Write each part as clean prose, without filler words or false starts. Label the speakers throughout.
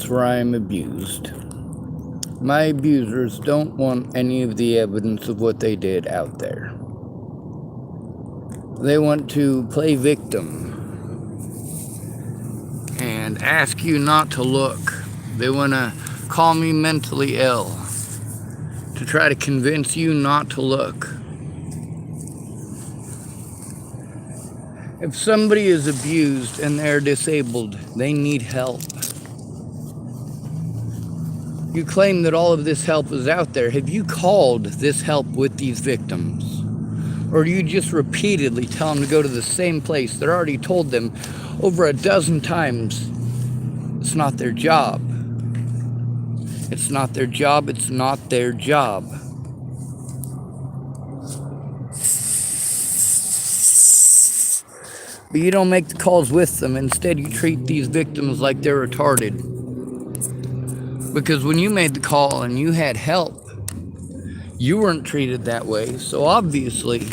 Speaker 1: place where I am abused. My abusers don't want any of the evidence of what they did out there. They want to play victim and ask you not to look. They want to call me mentally ill to try to convince you not to look. If somebody is abused and they're disabled, they need help. You claim that all of this help is out there. Have you called this help with these victims? Or do you just repeatedly tell them to go to the same place? They're already told them over a dozen times it's not their job. It's not their job. It's not their job. But you don't make the calls with them. Instead, you treat these victims like they're retarded. Because when you made the call and you had help, you weren't treated that way. So obviously,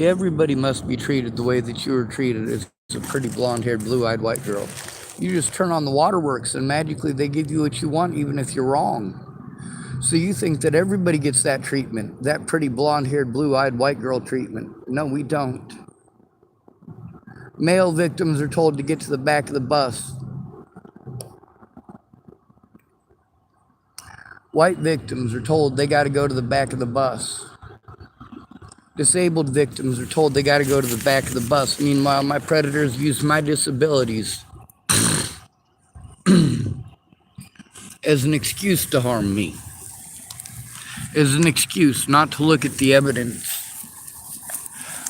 Speaker 1: everybody must be treated the way that you were treated as a pretty blonde-haired, blue-eyed white girl. You just turn on the waterworks and magically they give you what you want, even if you're wrong. So you think that everybody gets that treatment, that pretty blonde-haired, blue-eyed white girl treatment. No, we don't. Male victims are told to get to the back of the bus. White victims are told they got to go to the back of the bus. Disabled victims are told they got to go to the back of the bus. Meanwhile, my predators use my disabilities as an excuse to harm me. As an excuse not to look at the evidence.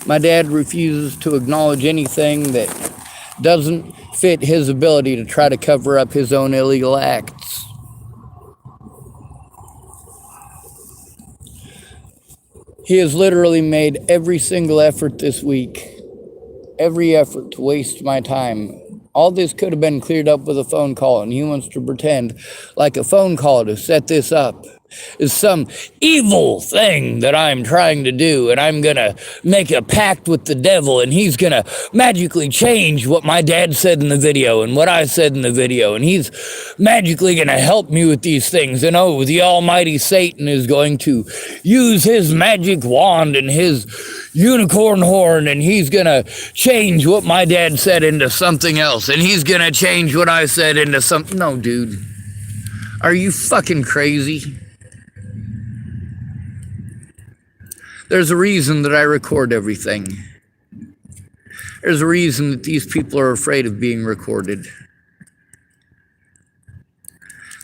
Speaker 1: My dad refuses to acknowledge anything that doesn't fit his ability to try to cover up his own illegal acts. He has literally made every single effort this week, every effort to waste my time. All this could have been cleared up with a phone call, and he wants to pretend like a phone call to set this up is some evil thing that I'm trying to do, and I'm gonna make a pact with the devil, and he's gonna magically change what my dad said in the video and what I said in the video, and he's magically gonna help me with these things, and oh, the almighty Satan is going to use his magic wand and his unicorn horn, and he's gonna change what my dad said into something else, and he's gonna change what I said into something. No, dude. Are you fucking crazy? There's a reason that I record everything. There's a reason that these people are afraid of being recorded.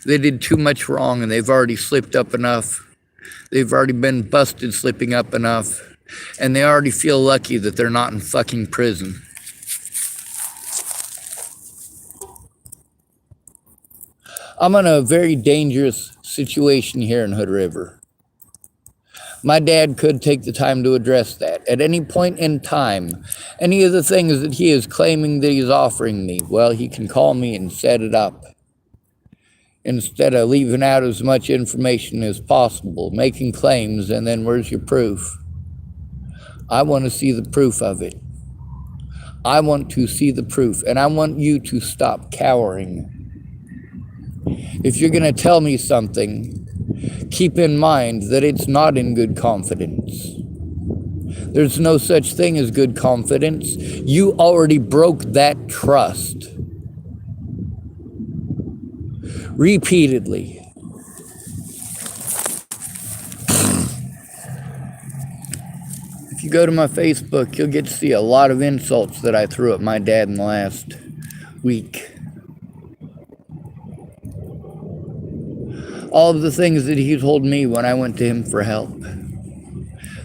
Speaker 1: They did too much wrong and they've already slipped up enough. They've already been busted slipping up enough. And they already feel lucky that they're not in fucking prison. I'm in a very dangerous situation here in Hood River. My dad could take the time to address that. At any point in time, any of the things that he is claiming that he's offering me, well, he can call me and set it up. Instead of leaving out as much information as possible, making claims, and then where's your proof? I want to see the proof of it. I want to see the proof, and I want you to stop cowering. If you're going to tell me something, keep in mind that it's not in good confidence. There's no such thing as good confidence. You already broke that trust. Repeatedly. If you go to my Facebook, you'll get to see a lot of insults that I threw at my dad in the last week. All of the things that he told me when I went to him for help.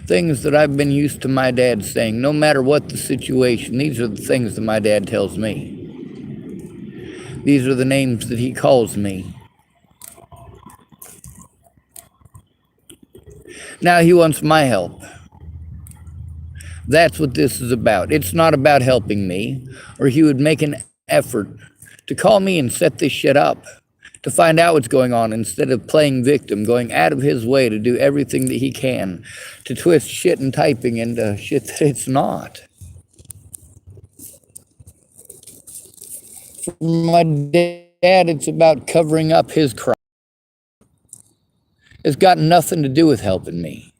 Speaker 1: Things that I've been used to my dad saying, no matter what the situation, these are the things that my dad tells me. These are the names that he calls me. Now he wants my help. That's what this is about. It's not about helping me, or he would make an effort to call me and set this shit up. To find out what's going on instead of playing victim, going out of his way to do everything that he can to twist shit and typing into shit that it's not. My dad Dad, it's about covering up his crime. It's got nothing to do with helping me.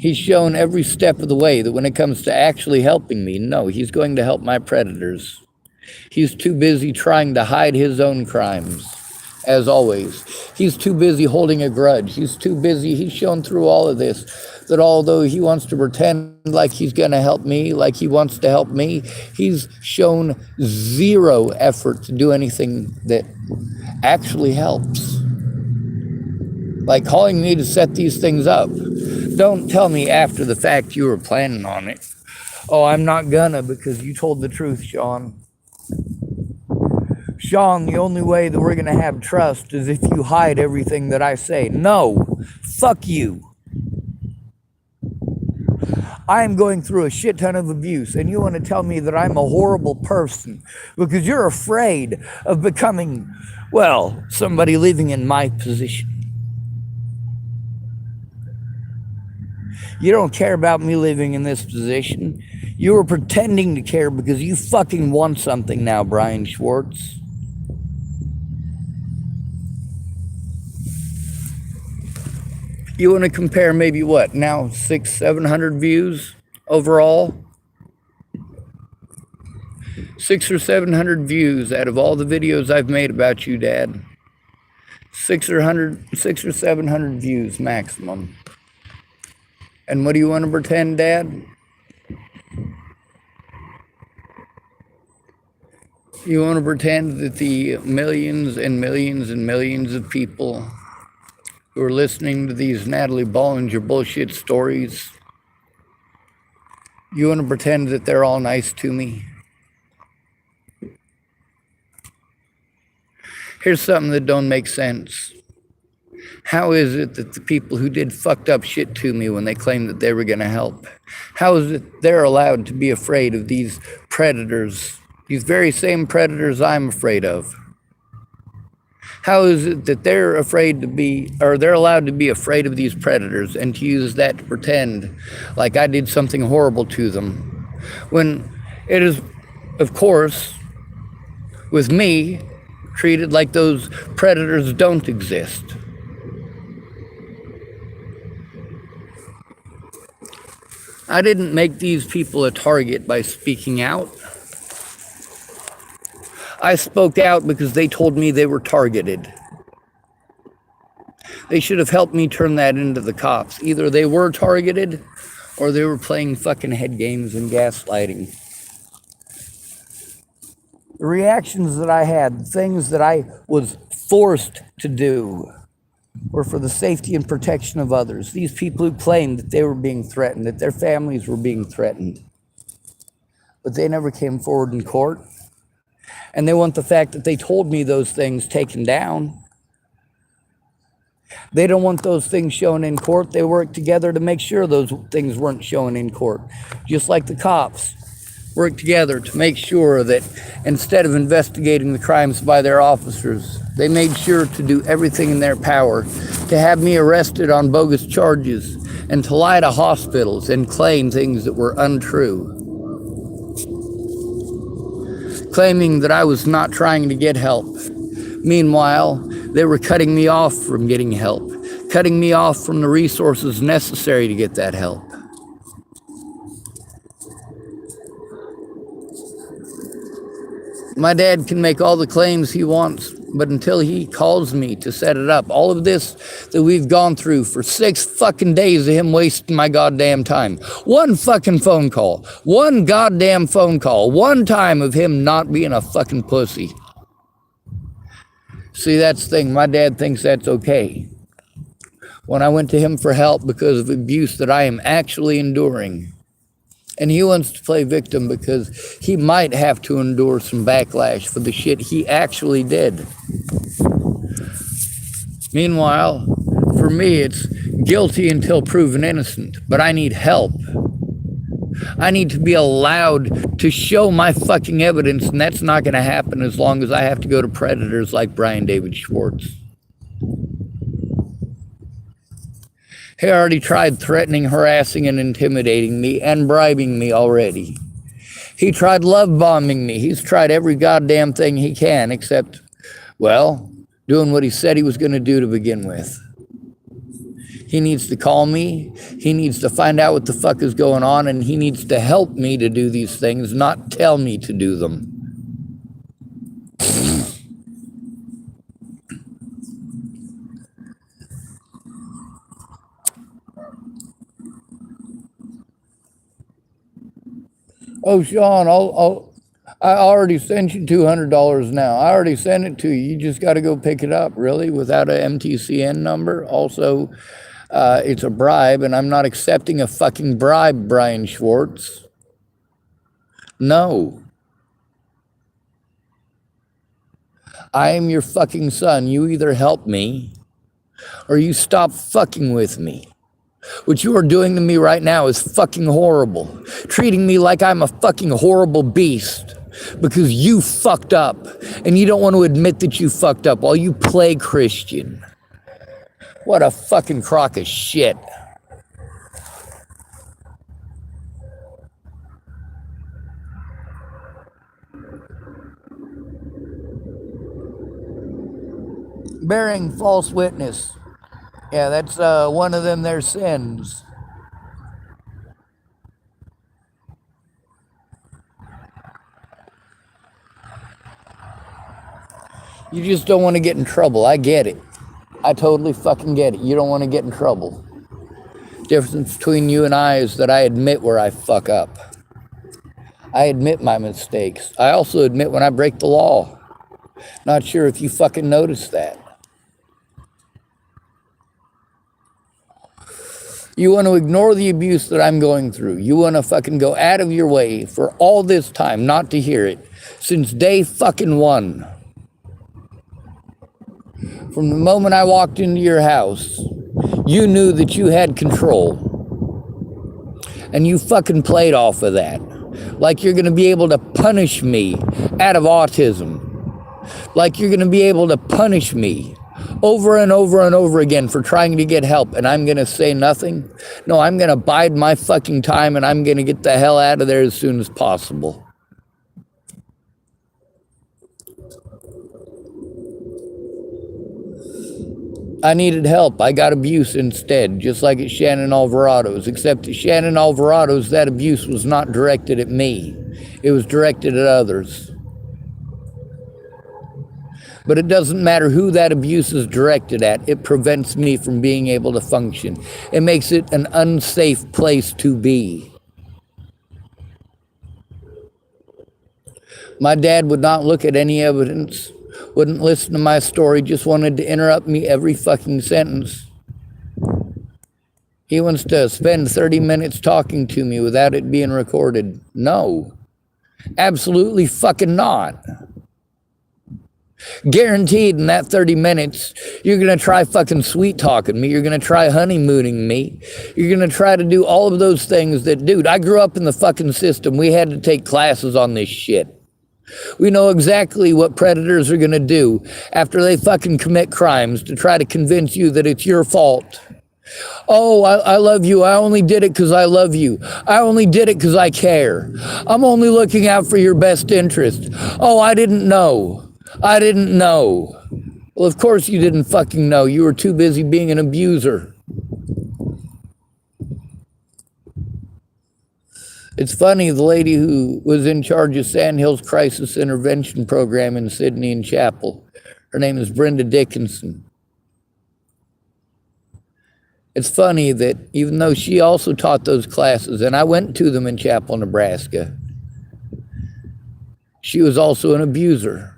Speaker 1: He's shown every step of the way that when it comes to actually helping me, no, he's going to help my predators. He's too busy trying to hide his own crimes, as always. He's too busy holding a grudge. He's too busy. He's shown through all of this that although he wants to pretend like he's going to help me, like he wants to help me, he's shown zero effort to do anything that actually helps. Like calling me to set these things up. Don't tell me after the fact you were planning on it. Oh, I'm not gonna because you told the truth, Sean. Sean, the only way that we're gonna have trust is if you hide everything that I say. No, fuck you. I'm going through a shit ton of abuse, and you want to tell me that I'm a horrible person because you're afraid of becoming, well, somebody living in my position. You don't care about me living in this position. You were pretending to care because you fucking want something now, Brian Schwartz. You want to compare maybe what, now 600-700 views overall? 600 or 700 views out of all the videos I've made about you, Dad. 600 or 700 views maximum. And what do you want to pretend, Dad? You want to pretend that the millions and millions and millions of people who are listening to these Natalie Bollinger bullshit stories, you want to pretend that they're all nice to me? Here's something that don't make sense. How is it that the people who did fucked up shit to me when they claimed that they were going to help, how is it they're allowed to be afraid of these predators, these very same predators I'm afraid of? How is it that they're afraid to be, or they're allowed to be afraid of these predators and to use that to pretend like I did something horrible to them, when it is, of course, with me, treated like those predators don't exist? I didn't make these people a target by speaking out. I spoke out because they told me they were targeted. They should have helped me turn that into the cops. Either they were targeted or they were playing fucking head games and gaslighting. The reactions that I had, things that I was forced to do, were for the safety and protection of others. These people who claimed that they were being threatened, that their families were being threatened. But they never came forward in court. And they want the fact that they told me those things taken down. They don't want those things shown in court. They work together to make sure those things weren't shown in court. Just like the cops work together to make sure that instead of investigating the crimes by their officers, they made sure to do everything in their power to have me arrested on bogus charges and to lie to hospitals and claim things that were untrue. Claiming that I was not trying to get help. Meanwhile, they were cutting me off from getting help, cutting me off from the resources necessary to get that help. My dad can make all the claims he wants, but until he calls me to set it up, all of this that we've gone through for 6 fucking days of him wasting my goddamn time. One fucking phone call. One goddamn phone call. One time of him not being a fucking pussy. See, that's the thing. My dad thinks that's okay. When I went to him for help because of abuse that I am actually enduring, and he wants to play victim because he might have to endure some backlash for the shit he actually did. Meanwhile, for me, it's guilty until proven innocent, but I need help. I need to be allowed to show my fucking evidence, and that's not going to happen as long as I have to go to predators like Brian David Schwartz. He already tried threatening, harassing, and intimidating me and bribing me already. He tried love bombing me. He's tried every goddamn thing he can except, well, doing what he said he was going to do to begin with. He needs to call me. He needs to find out what the fuck is going on, and he needs to help me to do these things, not tell me to do them. Oh, Sean, I already sent you $200 now. I already sent it to you. You just got to go pick it up, really, without a MTCN number. Also, it's a bribe, and I'm not accepting a fucking bribe, Brian Schwartz. No. I am your fucking son. You either help me or you stop fucking with me. What you are doing to me right now is fucking horrible. Treating me like I'm a fucking horrible beast because you fucked up and you don't want to admit that you fucked up while you play Christian. What a fucking crock of shit. Bearing false witness. Yeah, that's one of them their sins. You just don't want to get in trouble. I get it. I totally fucking get it. You don't want to get in trouble. Difference between you and I is that I admit where I fuck up. I admit my mistakes. I also admit when I break the law. Not sure if you fucking noticed that. You want to ignore the abuse that I'm going through. You want to fucking go out of your way for all this time not to hear it. Since day fucking one. From the moment I walked into your house, you knew that you had control. And you fucking played off of that. Like you're going to be able to punish me out of autism. Like you're going to be able to punish me over and over and over again for trying to get help, and I'm going to say nothing? No, I'm going to bide my fucking time, and I'm going to get the hell out of there as soon as possible. I needed help. I got abuse instead, just like at Shannon Alvarado's, except at Shannon Alvarado's, that abuse was not directed at me. It was directed at others. But it doesn't matter who that abuse is directed at. It prevents me from being able to function. It makes it an unsafe place to be. My dad would not look at any evidence, wouldn't listen to my story, just wanted to interrupt me every fucking sentence. He wants to spend 30 minutes talking to me without it being recorded. No, absolutely fucking not. Guaranteed in that 30 minutes, you're going to try fucking sweet talking me. You're going to try honeymooning me. You're going to try to do all of those things that, dude, I grew up in the fucking system. We had to take classes on this shit. We know exactly what predators are going to do after they fucking commit crimes to try to convince you that it's your fault. Oh, I love you. I only did it because I love you. I only did it because I care. I'm only looking out for your best interest. Oh, I didn't know. I didn't know. Well, of course you didn't fucking know. You were too busy being an abuser. It's funny, the lady who was in charge of Sandhills Crisis Intervention Program in Sydney and Chapel, her name is Brenda Dickinson. It's funny that even though she also taught those classes, and I went to them in Chapel, Nebraska, she was also an abuser.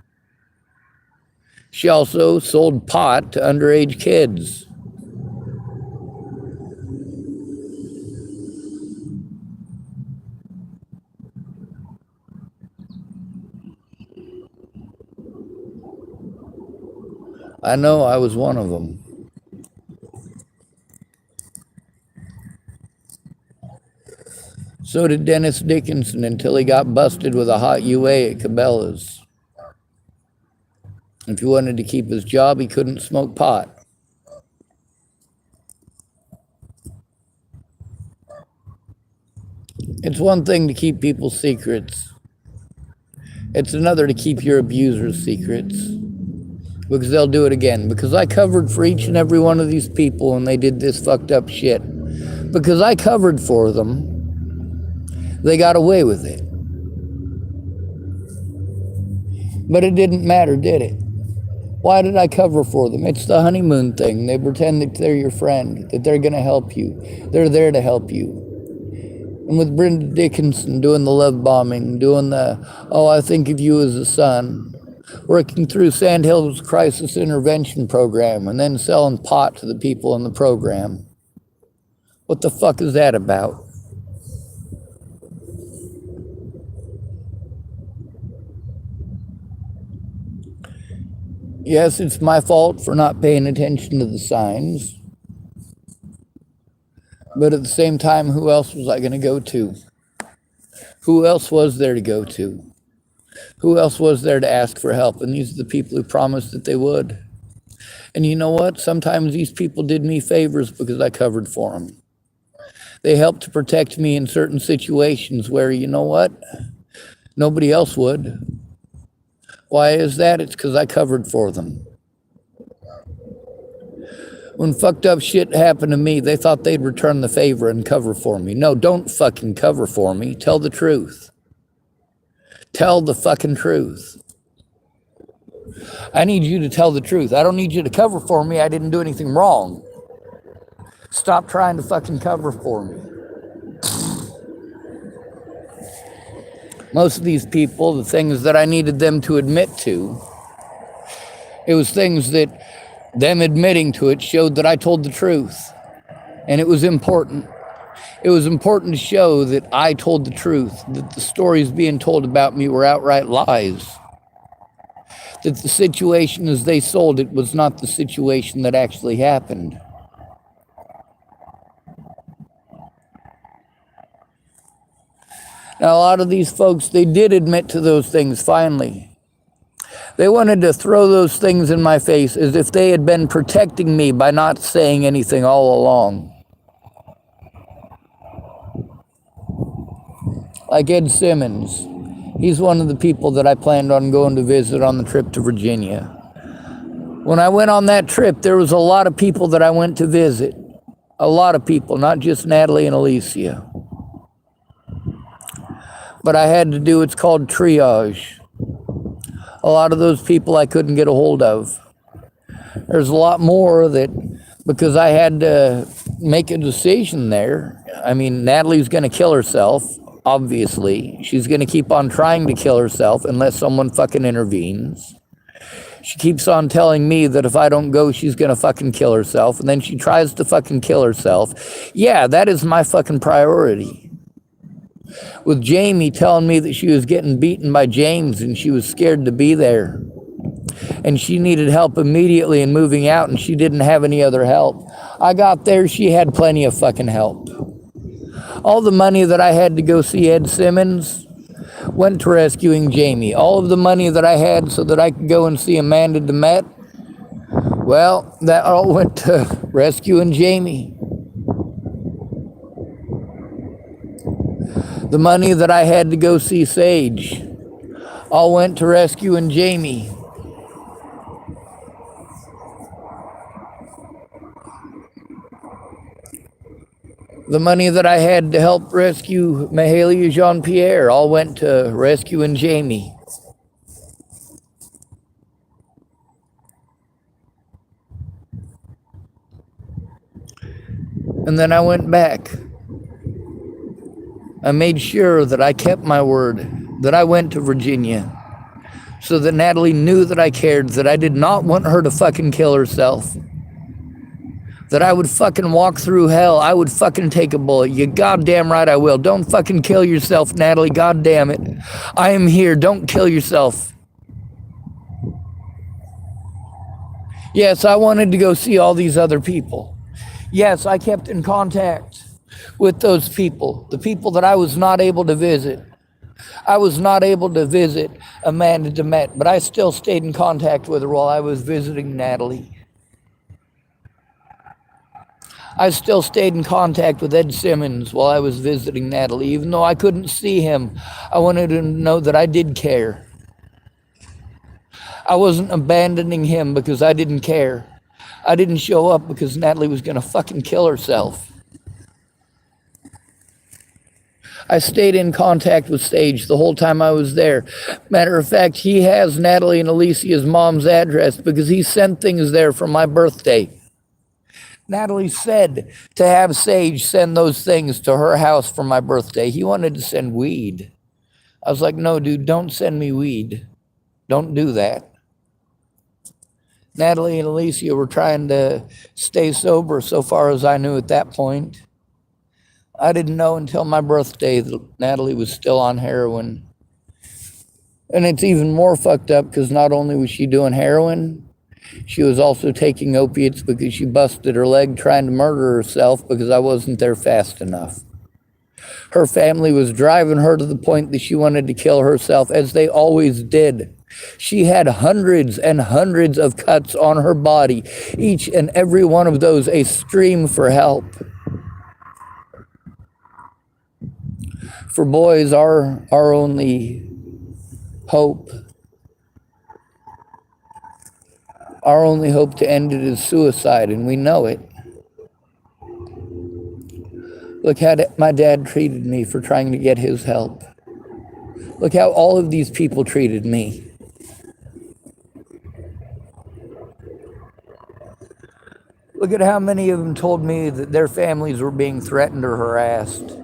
Speaker 1: She also sold pot to underage kids. I know I was one of them. So did Dennis Dickinson until he got busted with a hot UA at Cabela's. If he wanted to keep his job, he couldn't smoke pot. It's one thing to keep people's secrets. It's another to keep your abusers' secrets. Because they'll do it again. Because I covered for each and every one of these people when they did this fucked up shit. Because I covered for them, they got away with it. But it didn't matter, did it? Why did I cover for them? It's the honeymoon thing. They pretend that they're your friend, that they're going to help you. They're there to help you. And with Brenda Dickinson doing the love bombing, doing the, oh, I think of you as a son, working through Sandhills Crisis Intervention Program, and then selling pot to the people in the program. What the fuck is that about? Yes, it's my fault for not paying attention to the signs. But at the same time, who else was I going to go to? Who else was there to go to? Who else was there to ask for help? And these are the people who promised that they would. And you know what? Sometimes these people did me favors because I covered for them. They helped to protect me in certain situations where, you know what? Nobody else would. Why is that? It's because I covered for them. When fucked up shit happened to me, they thought they'd return the favor and cover for me. No, don't fucking cover for me. Tell the truth. Tell the fucking truth. I need you to tell the truth. I don't need you to cover for me. I didn't do anything wrong. Stop trying to fucking cover for me. Most of these people, the things that I needed them to admit to, it was things that them admitting to it showed that I told the truth. And it was important. It was important to show that I told the truth, that the stories being told about me were outright lies, that the situation as they sold it was not the situation that actually happened. Now, a lot of these folks, they did admit to those things finally. They wanted to throw those things in my face as if they had been protecting me by not saying anything all along. Like Ed Simmons. He's one of the people that I planned on going to visit on the trip to Virginia. When I went on that trip, there was a lot of people that I went to visit. A lot of people, not just Natalie and Alicia. But I had to do what's called triage. A lot of those people I couldn't get a hold of. There's a lot more that, because I had to make a decision there. I mean, Natalie's going to kill herself, obviously. She's going to keep on trying to kill herself unless someone fucking intervenes. She keeps on telling me that if I don't go, she's going to fucking kill herself. And then she tries to fucking kill herself. Yeah, that is my fucking priority. With Jamie telling me that she was getting beaten by James and she was scared to be there. And she needed help immediately in moving out and she didn't have any other help. I got there, she had plenty of fucking help. All the money that I had to go see Ed Simmons went to rescuing Jamie. All of the money that I had so that I could go and see Amanda DeMette, well, that all went to rescuing Jamie. The money that I had to go see Sage all went to rescuing Jamie. The money that I had to help rescue Mahalia Jean-Pierre all went to rescuing Jamie. And then I went back. I made sure that I kept my word, that I went to Virginia, so that Natalie knew that I cared, that I did not want her to fucking kill herself, that I would fucking walk through hell, I would fucking take a bullet. You goddamn right I will. Don't fucking kill yourself, Natalie, goddamn it. I am here, don't kill yourself. Yes, I wanted to go see all these other people. Yes, I kept in contact with those people, the people that I was not able to visit. I was not able to visit Amanda DeMette, but I still stayed in contact with her while I was visiting Natalie. I still stayed in contact with Ed Simmons while I was visiting Natalie. Even though I couldn't see him, I wanted him to know that I did care. I wasn't abandoning him because I didn't care. I didn't show up because Natalie was going to fucking kill herself. I stayed in contact with Sage the whole time I was there. Matter of fact, he has Natalie and Alicia's mom's address because he sent things there for my birthday. Natalie said to have Sage send those things to her house for my birthday. He wanted to send weed. I was like, no, dude, don't send me weed. Don't do that. Natalie and Alicia were trying to stay sober so far as I knew at that point. I didn't know until my birthday that Natalie was still on heroin. And it's even more fucked up because not only was she doing heroin, she was also taking opiates because she busted her leg trying to murder herself because I wasn't there fast enough. Her family was driving her to the point that she wanted to kill herself, as they always did. She had hundreds and hundreds of cuts on her body, each and every one of those a scream for help. For boys, our only hope, to end it is suicide, and we know it. Look how my dad treated me for trying to get his help. Look how all of these people treated me. Look at how many of them told me that their families were being threatened or harassed.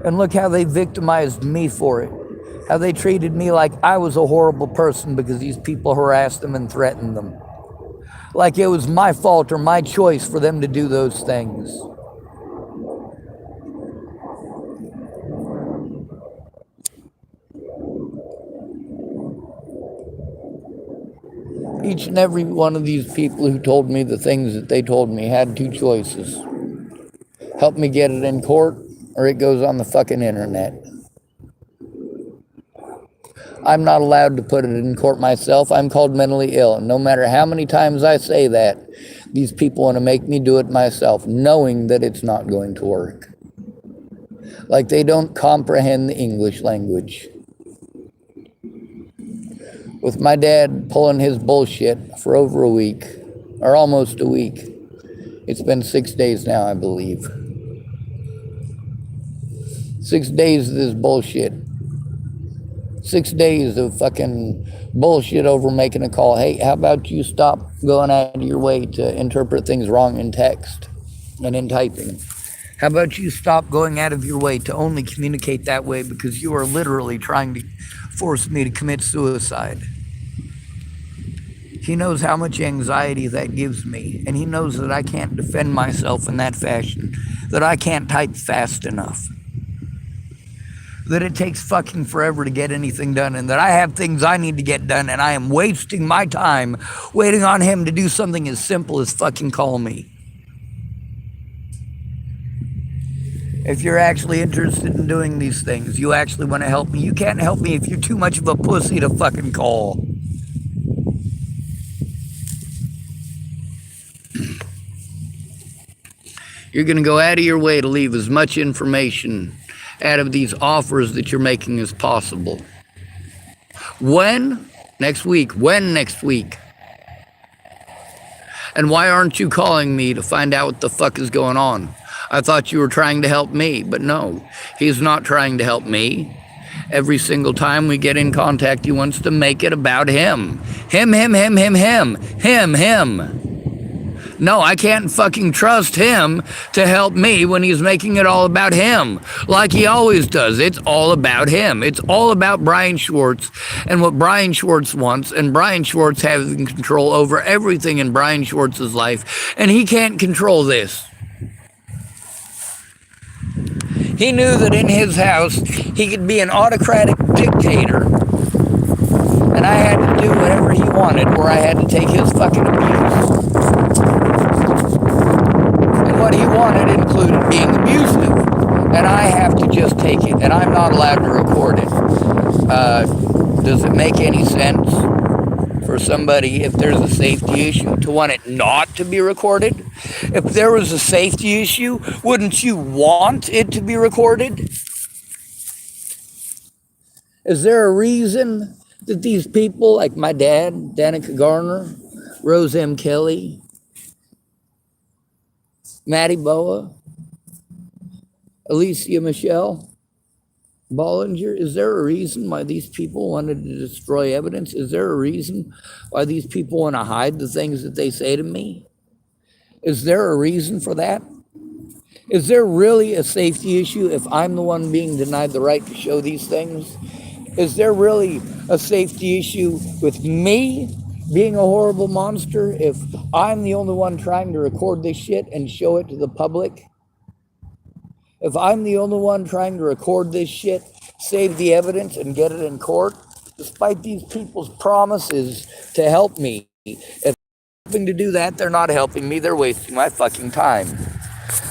Speaker 1: And look how they victimized me for it. How they treated me like I was a horrible person because these people harassed them and threatened them. Like it was my fault or my choice for them to do those things. Each and every one of these people who told me the things that they told me had two choices. Help me get it in court, or it goes on the fucking internet. I'm not allowed to put it in court myself. I'm called mentally ill. And no matter how many times I say that, these people want to make me do it myself, knowing that it's not going to work. Like they don't comprehend the English language. With my dad pulling his bullshit for over a week, or almost a week. It's been 6 days now, I believe. 6 days of this bullshit. 6 days of fucking bullshit over making a call. Hey, how about you stop going out of your way to interpret things wrong in text and in typing? How about you stop going out of your way to only communicate that way because you are literally trying to force me to commit suicide? He knows how much anxiety that gives me, and he knows that I can't defend myself in that fashion, that I can't type fast enough, that it takes fucking forever to get anything done, and that I have things I need to get done, and I am wasting my time waiting on him to do something as simple as fucking call me. If you're actually interested in doing these things, you actually want to help me, you can't help me if you're too much of a pussy to fucking call. You're going to go out of your way to leave as much information out of these offers that you're making as possible. When? Next week. When next week? And why aren't you calling me to find out what the fuck is going on? I thought you were trying to help me, but no, he's not trying to help me. Every single time we get in contact, he wants to make it about him. Him. No, I can't fucking trust him to help me when he's making it all about him, like he always does. It's all about him. It's all about Brian Schwartz and what Brian Schwartz wants, and Brian Schwartz having control over everything in Brian Schwartz's life, and he can't control this. He knew that in his house, he could be an autocratic dictator, and I had to do whatever he wanted, or I had to take his fucking abuse. What he wanted included being abusive, and I have to just take it, and I'm not allowed to record it. Does it make any sense? for somebody, if there's a safety issue, to want it not to be recorded? If there was a safety issue, wouldn't you want it to be recorded? Is there a reason that these people, like my dad, Danica Garner, Rose M. Kelly, Maddie Boa, Alicia Michelle Bollinger, is there a reason why these people wanted to destroy evidence? Is there a reason why these people want to hide the things that they say to me? Is there a reason for that? Is there really a safety issue if I'm the one being denied the right to show these things? Is there really a safety issue with me being a horrible monster if I'm the only one trying to record this shit and show it to the public? If I'm the only one trying to record this shit, save the evidence, and get it in court, despite these people's promises to help me, if they're helping to do that, they're not helping me. They're wasting my fucking time.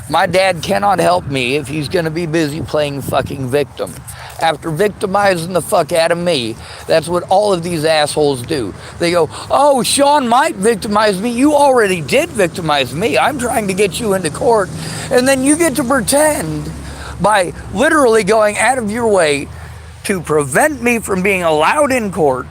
Speaker 1: My dad cannot help me if he's going to be busy playing fucking victim. After victimizing the fuck out of me, that's what all of these assholes do. They go, oh, Sean might victimize me. You already did victimize me. I'm trying to get you into court. And then you get to pretend by literally going out of your way to prevent me from being allowed in court,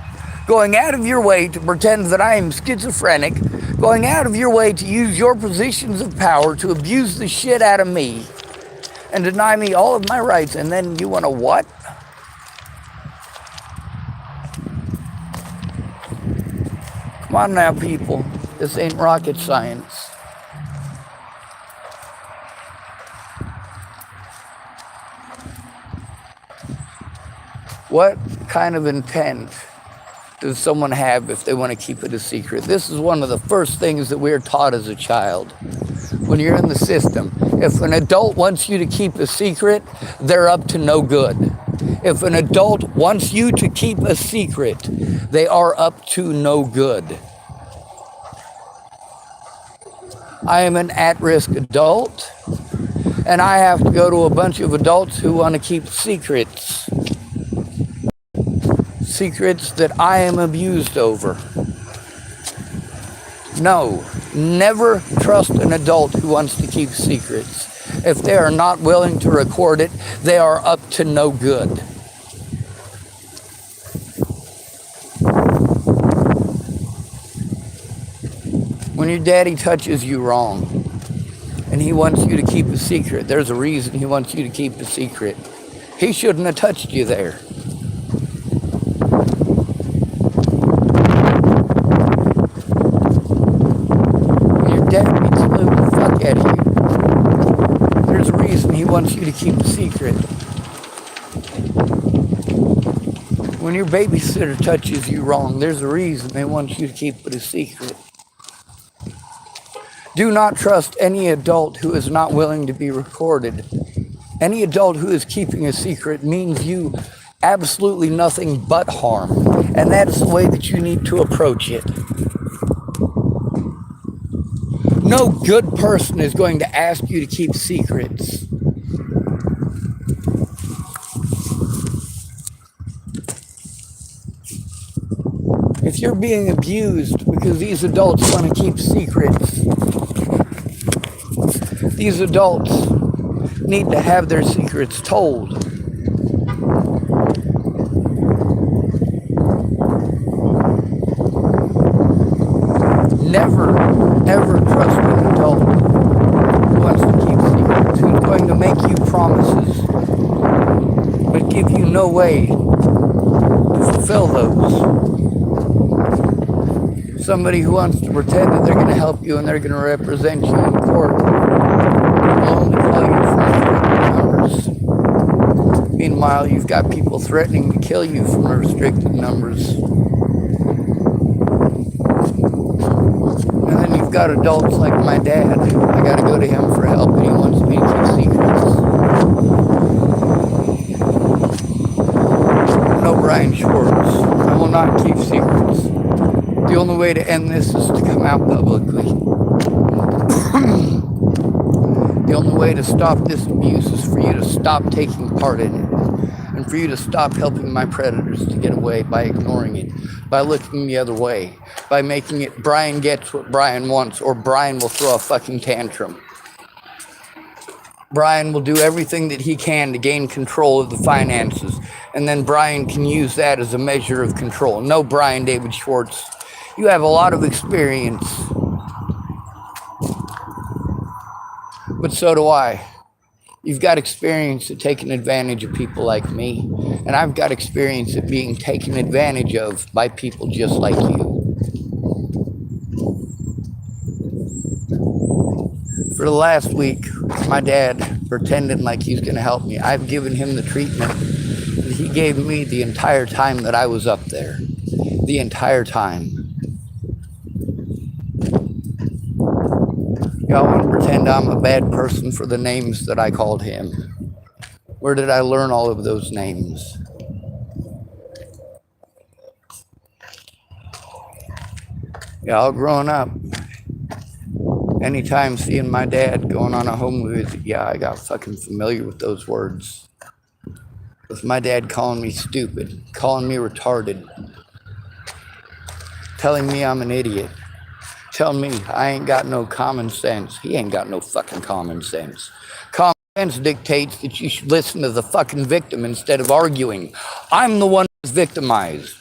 Speaker 1: going out of your way to pretend that I am schizophrenic, going out of your way to use your positions of power to abuse the shit out of me and deny me all of my rights, and then you want to what? Come on now, people. This ain't rocket science. What kind of intent does someone have if they want to keep it a secret? This is one of the first things that we're taught as a child. When you're in the system, if an adult wants you to keep a secret, they're up to no good. If an adult wants you to keep a secret, they are up to no good. I am an at-risk adult, and I have to go to a bunch of adults who want to keep secrets. Secrets that I am abused over. No, never trust an adult who wants to keep secrets. If they are not willing to record it, they are up to no good. When your daddy touches you wrong and he wants you to keep a secret, there's a reason he wants you to keep a secret. He shouldn't have touched you there. Wants you to keep a secret. When your babysitter touches you wrong, there's a reason they want you to keep it a secret. Do not trust any adult who is not willing to be recorded. Any adult who is keeping a secret means you absolutely nothing but harm, and that is the way that you need to approach it. No good person is going to ask you to keep secrets. If you're being abused because these adults want to keep secrets, these adults need to have their secrets told. Never, ever trust an adult who wants to keep secrets, who's going to make you promises, but give you no way to fulfill those. Somebody who wants to pretend that they're going to help you and they're going to represent you in court will only call you from restricted numbers. Meanwhile, you've got people threatening to kill you from restricted numbers. And then you've got adults like my dad. I got to go to him for help, and he wants me to keep secrets. No, Brian Schwartz. I will not keep secrets. The only way to end this is to come out publicly. The only way to stop this abuse is for you to stop taking part in it and time for you to stop helping my predators to get away by ignoring it, by looking the other way, by making it Brian gets what Brian wants, or Brian will throw a fucking tantrum. Brian will do everything that he can to gain control of the finances, and then Brian can use that as a measure of control. No, Brian David Schwartz, you have a lot of experience, but so do I. You've got experience at taking advantage of people like me, and I've got experience at being taken advantage of by people just like you. For the last week, my dad pretended like he's going to help me. I've given him the treatment that he gave me the entire time that I was up there. The entire time. Y'all want to pretend I'm a bad person for the names that I called him. Where did I learn all of those names? Y'all growing up, anytime seeing my dad going on a home visit, yeah, I got fucking familiar with those words. With my dad calling me stupid, calling me retarded, telling me I'm an idiot, telling me I ain't got no common sense. He ain't got no fucking common sense. Common sense dictates that you should listen to the fucking victim instead of arguing. I'm the one who's victimized.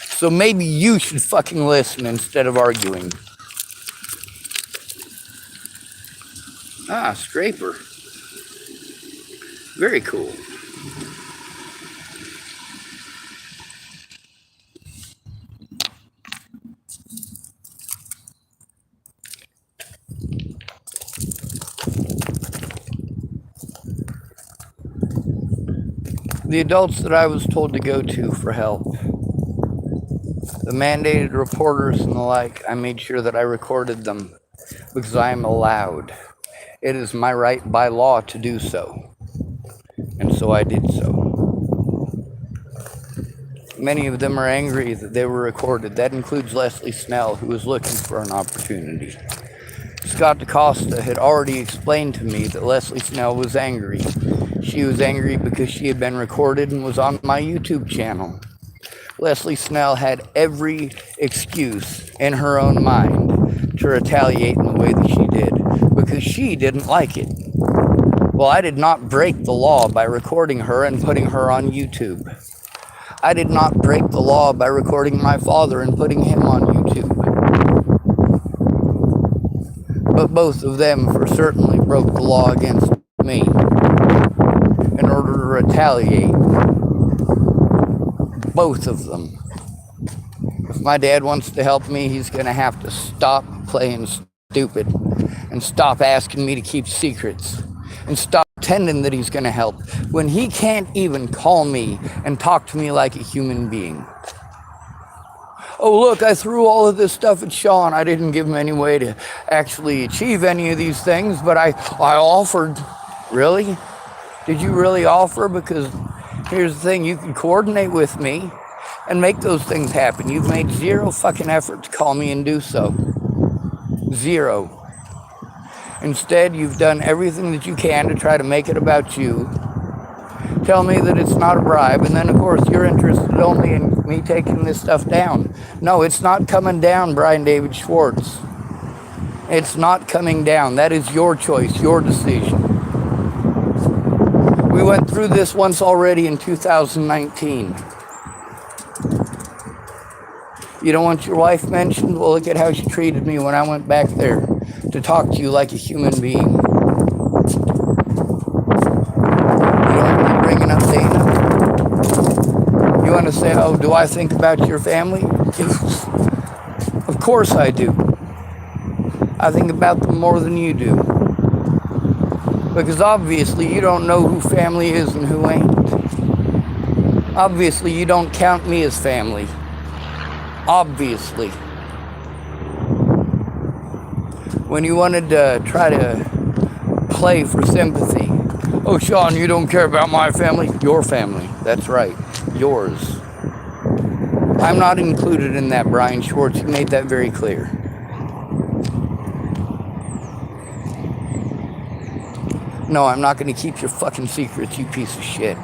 Speaker 1: So maybe you should fucking listen instead of arguing. Ah, scraper. Very cool. The adults that I was told to go to for help, the mandated reporters and the like, I made sure that I recorded them because I am allowed. It is my right by law to do so. And so I did so. Many of them are angry that they were recorded. That includes Leslie Snell, who was looking for an opportunity. Scott DaCosta had already explained to me that Leslie Snell was angry. She was angry because she had been recorded and was on my YouTube channel. Leslie Snell had every excuse in her own mind to retaliate in the way that she did because she didn't like it. Well, I did not break the law by recording her and putting her on YouTube. I did not break the law by recording my father and putting him on YouTube. But both of them for certainly broke the law against me in order to retaliate. Both of them. If my dad wants to help me, he's going to have to stop playing stupid and stop asking me to keep secrets and stop pretending that he's going to help when he can't even call me and talk to me like a human being. Oh, look, I threw all of this stuff at Sean. I didn't give him any way to actually achieve any of these things, but I offered. Really? Did you really offer? Because here's the thing, you can coordinate with me and make those things happen. You've made zero fucking effort to call me and do so. Zero. Instead, you've done everything that you can to try to make it about you. Tell me that it's not a bribe, and then of course you're interested only in me taking this stuff down. No, it's not coming down, Brian David Schwartz. It's not coming down. That is your choice, your decision. We went through this once already in 2019. You don't want your wife mentioned? Well, look at how she treated me when I went back there to talk to you like a human being. You don't want me bringing up Dana? You want to say, oh, do I think about your family? Of course I do. I think about them more than you do. Because obviously you don't know who family is and who ain't. Obviously you don't count me as family. Obviously. When you wanted to try to play for sympathy. Oh, Sean, you don't care about my family? Your family. That's right. Yours. I'm not included in that, Brian Schwartz. You made that very clear. No, I'm not going to keep your fucking secrets, you piece of shit.